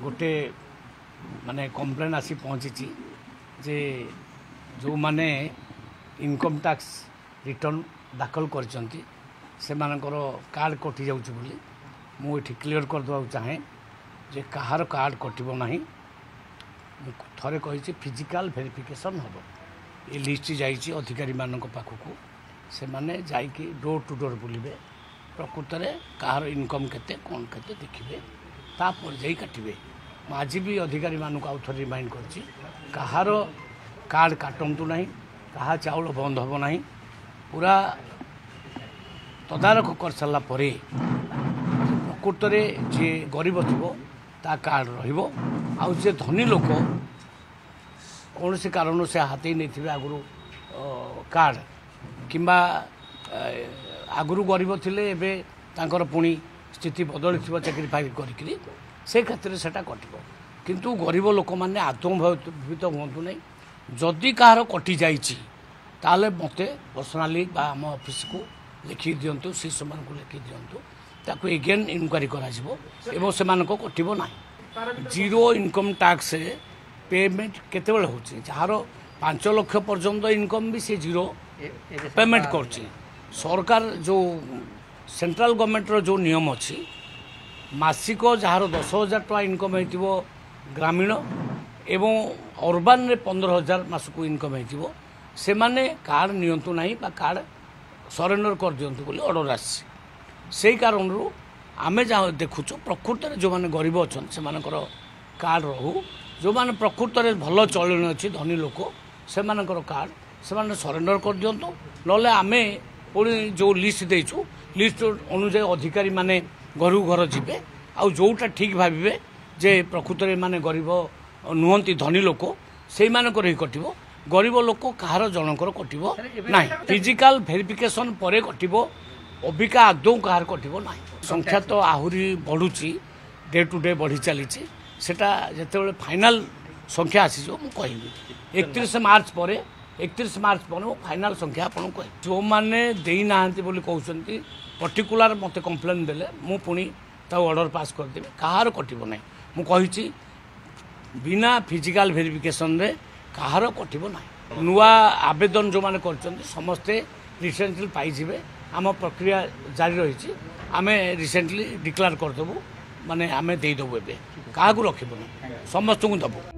गोटे माने कंप्लेन आसी पहुँची जे जो माने इनकम टैक्स रिटर्न दाखल करचंती से मानकर कार्ड कटि जाउछ बोली मुझे क्लीयर करदेवा चाहे जे कहार कार्ड कटब ना थे कही फिजिकल वेरिफिकेशन हम ये लिस्ट जाइए अधिकारी मान पाखक से माने जाइकी डोर टू डोर बुलिबे प्रकृत में कहार इनकम केते कौन केते देखिए तापर जाई काटिबे आज भी अधिकारी मानक आउ थे रिमाइंड करछि कहार कार्ड काटंतु नहीं कहा चाउल बंद हम ना पूरा तदारख कर सारा परे प्रकृत में जी गरीब थो ता कार्ड रहिबो आउ जे धनी लोक कौन से कारण से हाथी नहीं थे आगु कार्ड किंबा आगु गरीब थिले एबे तांकर पुणी स्थिति बदली थी चाकरी फाकरी करी से क्षेत्र से कटो किंतु गरीब लोक मैंने आत्मभूत हूँ नहीं जदि कहार कटि जाइए मत पर्सनाली आम ऑफिस को लिखि दिंतु सी समय को लिखि दिंतु ताकू एगेन इनक्वारी करा से कटब ना जीरो इनकम टैक्स पेमेंट केते बेले होची जार 5 लाख पर्यंत इनकम भी से जीरो पेमेंट करची सरकार जो सेंट्रल गवर्नमेंट रो जो नियम अच्छी मासिक जार 10,000 टका इनकम हो ग्रामीण एवं अर्बान रे 15,000 मासक इनकम हो से माने कार्ड नियंतु नहीं बा कार्ड सरेंडर कर दियंतु बोली ऑर्डर आसी से कारण आमे जहाँ देखुच प्रकृत में जो मैंने गरीब अच्छा से कार्ड रहू जो मैंने प्रकृत में भल चलन अच्छी धनी लोक से कार्ड से सरेंडर कर दिंतु ना आम पुणी जो लिस्ट देचु लिस्ट अनुजाई अधिकारी माने घर घर जीवे आउ जोटा ठीक भावे जे प्रकृत में माने गरीब नुहति धनी लोक से ही कटो गरीब लोक कहार जनकर कटो ना फिजिकल वेरिफिकेशन पर कटो अबिका आदौ कहार कटो ना संख्या तो आहरी बढ़ुची डे टू डे बढ़ी चली सेटा जिते फाइनाल संख्या आसी मुझे 31 मार्च पर 31 मार्च पर फाइनाल संख्या आपको कह जो मैंने देना कहते पर्टिकुलर मत कंप्लेन देले मु पुणी ऑर्डर पास करदेवी कहार कटो ना मुझे बिना फिजिकल वेरिफिकेशन रे कहार कटो ना नुआ आवेदन जो मैंने कर समस्ते रिसेंटली पाइबे आम प्रक्रिया जारी रही आम रिसेंटली डिक्लेयर करदेबू माने आम देदेबू ए क्या रखबू समस्त को दबू।